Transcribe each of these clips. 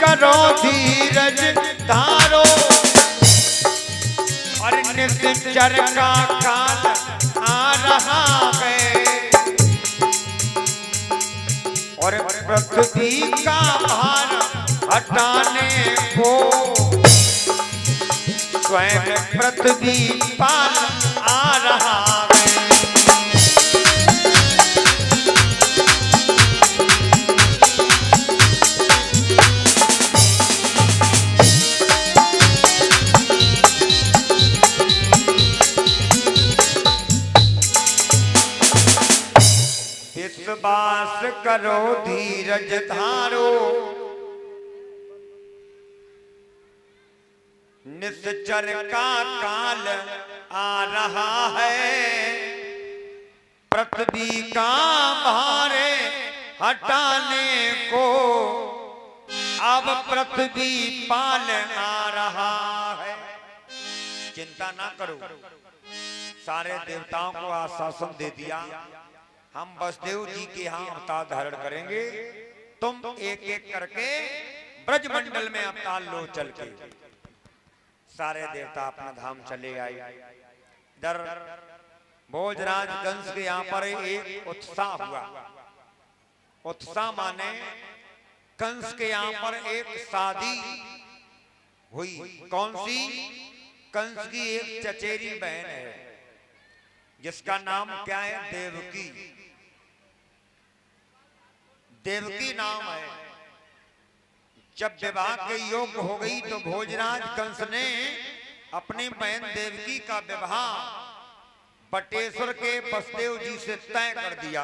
करो धीरज धारो, और निश्चर का काल आ रहा है, और पृथ्वी का भार हटाने को स्वयं पृथ्वी पाल आ रहा है। विश्वास करो धीरज धारो, निश्चर का काल आ रहा है, पृथ्वी का भारे हटाने को अब पृथ्वी पाल आ रहा है। चिंता ना करो, सारे देवताओं को आश्वासन दे दिया, हम वसुदेव जी के यहाँ अवतार धारण करेंगे, तुम एक एक करके ब्रजमंडल में अवतार लो चल के। सारे देवता अपना धाम चले आए। इधर भोजराज कंस के यहाँ पर एक उत्साह हुआ। उत्साह माने कंस के यहाँ पर एक शादी हुई। कौन सी? कंस की एक चचेरी बहन है जिसका नाम क्या है? देवकी। देवकी नाम है। जब विवाह के योग्य हो गई तो भोजराज कंस ने अपनी बहन देवकी का विवाह बटेश्वर के वसुदेव जी से तय कर दिया।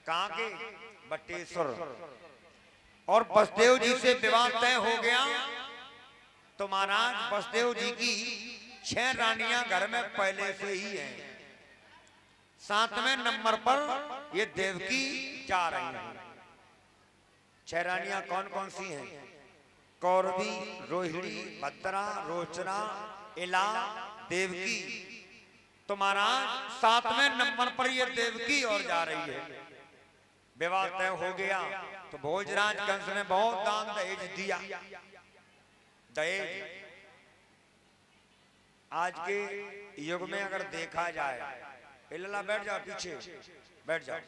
कहां के? बटेश्वर। और वसुदेव जी से विवाह तय हो गया तो महाराज वसुदेव जी की 6 रानियां घर में पहले से ही हैं। 7वें नंबर पर ये देवकी जा रही हैं। 6 रानियां कौन कौन सी हैं? कौरवी, रोहिणी, भद्रा, रोचना, इला, देवकी। तो महाराज 7वें नंबर पर ये देवकी और जा रही है। विवाह तय हो गया तो भोजराज कंस ने बहुत दान दहेज दिया। दहेज आज के युग में अगर देखा जाए, इला बैठ जाओ, पीछे बैठ जाओ,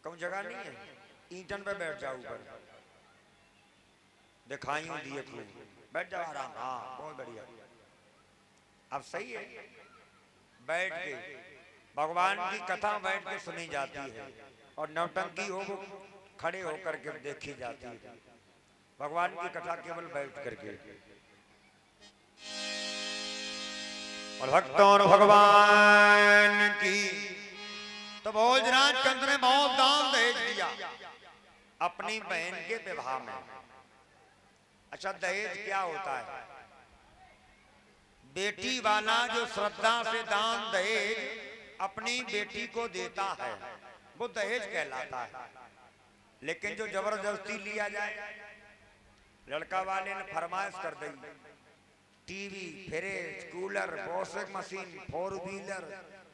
कम जगह नहीं है, ईंटन पे बैठ जाओ, ऊपर दिखाई दिए तू, बैठ जाओ आराम। हाँ बहुत बढ़िया, अब सही है। बैठ के भगवान की कथा बैठ के सुनी जाती है और नौटंकी हो वो खड़े होकर के देखी जाती है। भगवान की कथा केवल बैठ करके। और भक्तों और भगवान की। तो भोजराज कंस ने बहुत दान दहेज दिया अपनी बहन के विवाह में। अच्छा, दहेज क्या होता है? बेटी वाला जो श्रद्धा से दान दहेज अपनी बेटी को देता है वो दहेज कहलाता है। लेकिन जो जबरदस्ती लिया जाए, लड़का वाले ने फरमाइश कर दी, TV, fridge, cooler, washing machine, 4 wheeler,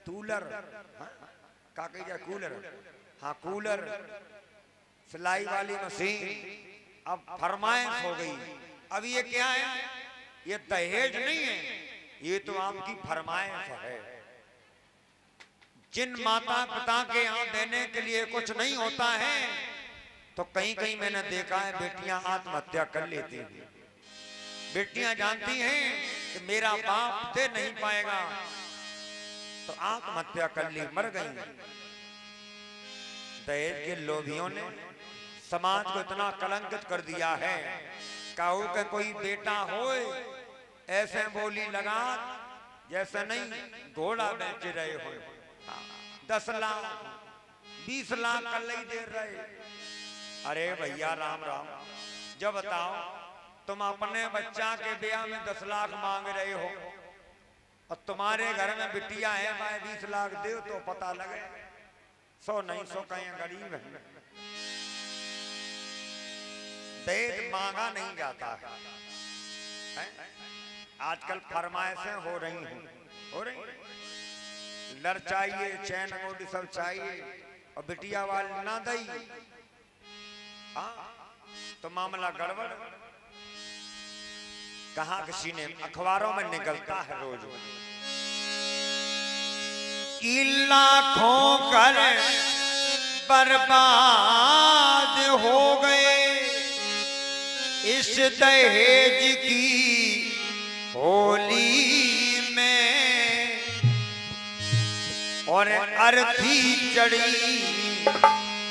टूलर, का कूलर, हाँ कूलर, सिलाई वाली मशीन, अब फरमाइश हो गई। अब ये क्या है? ये दहेज नहीं है, ये तो आपकी फरमाइश है। जिन माता पिता के यहाँ देने के लिए कुछ नहीं होता है तो कहीं कहीं मैंने देखा है बेटियां आत्महत्या कर लेती हैं। बेटियां जानती हैं कि मेरा बाप दे नहीं पाएगा तो आत्महत्या कर ली, मर गई। दहेज के लोभियों ने समाज को इतना कलंकित कर दिया है। कहू के कोई बेटा होए ऐसे बोली लगा जैसे नहीं घोड़ा बेच रहे हो। 10 लाख 20 लाख कल ही दे रहे। अरे भैया राम राम, जब बताओ तुम अपने बच्चा के ब्याह में 10 लाख मांग रहे हो और तुम्हारे घर में बिटिया है भाई 20 लाख दे तो पता लगे 100 नहीं 100 कहीं गरीब है। दहेज मांगा नहीं जाता है। आजकल फरमाइशें हो रही हैं, लड़ चाहिए, चैन अंगूठी सब चाहिए और बिटिया वाले ना दई। तो मामला गड़बड़। कहां किसी ने अखबारों में निकलता है रोज कि लाखों कर बर्बाद हो गए इस दहेज की होली में, और अर्थी चढ़ी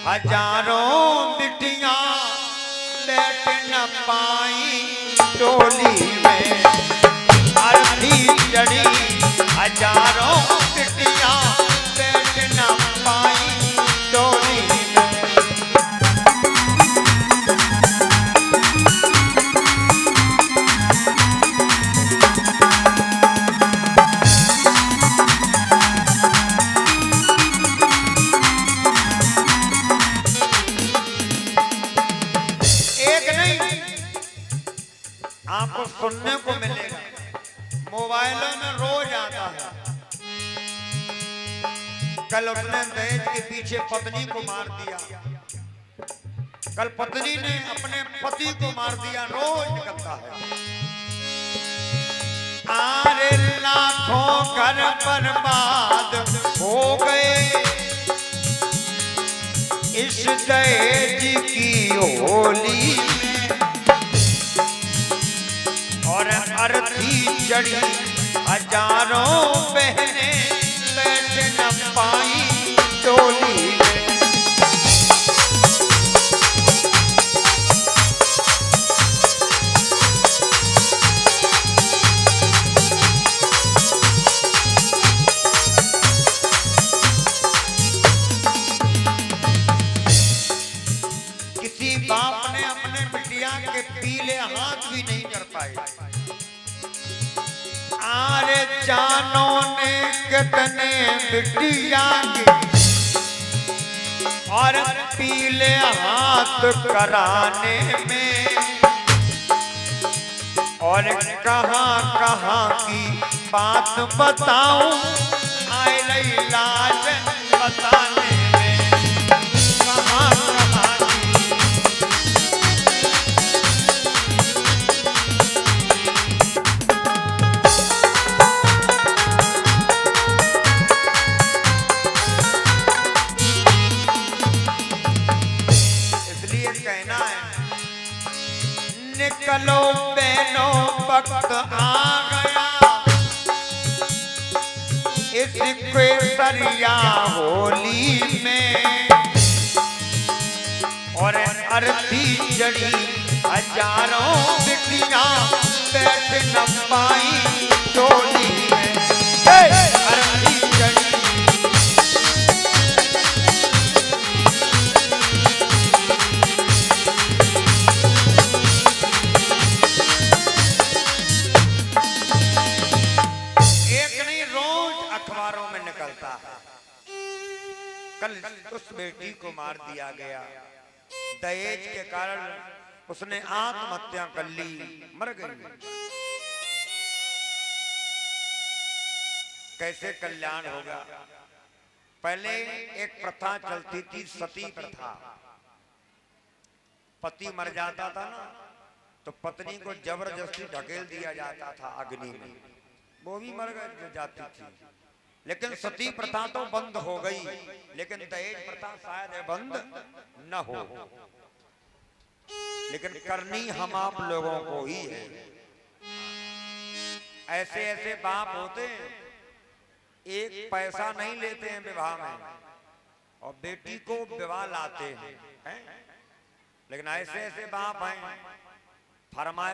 हजारों बिटियां बैठ न पाई टोली में। अर्थी चढ़ी हजारों बिटियां बैठ न पाई टोली में। आपको सुनने को मिलेगा, मोबाइलों में रोज आता है। कल उसने दहेज के पीछे पत्नी को मार दिया, कल पत्नी ने अपने पति को मार दिया, रोज निकलता है। आरे लाखों घर बर्बाद हो गए इस दहेज की होली में, और अर्थी चढ़ी हजारों बहनें बैठ न पाई टोली में। किसी बाप ने अपने बिटिया के पीले हाथ भी नहीं कर पाए। आरे जानों ने कितने बिटिया के और पीले हाथ कराने में, और कहां कहां की बात बताऊं आए लाज बताने में। कहां कहां निकलो बहनों वक्त आ गया इस केसरिया होली में, और अर्थी जड़ी हजारों बिटियां बैठ न पाई टोली में। अर्थी जड़ी अखबारों में निकलता है। कल उस बेटी को मार दिया गया, दहेज के कारण उसने आत्महत्या कर ली, मर गई। कैसे कल्याण होगा? पहले एक प्रथा चलती थी, सती प्रथा। पति मर जाता था ना तो पत्नी को जबरदस्ती ढकेल दिया जाता था अग्नि में, वो भी मर जाती थी। लेकिन सती प्रथा तो बंद हो गई, लेकिन दहेज प्रथा शायद बंद न हो। लेकिन करनी हम आप लोगों को ही है। ऐसे ऐसे बाप होते हैं, एक पैसा नहीं लेते हैं विवाह में और बेटी को विवाह लाते हैं, लेकिन ऐसे ऐसे बाप हैं फरमाए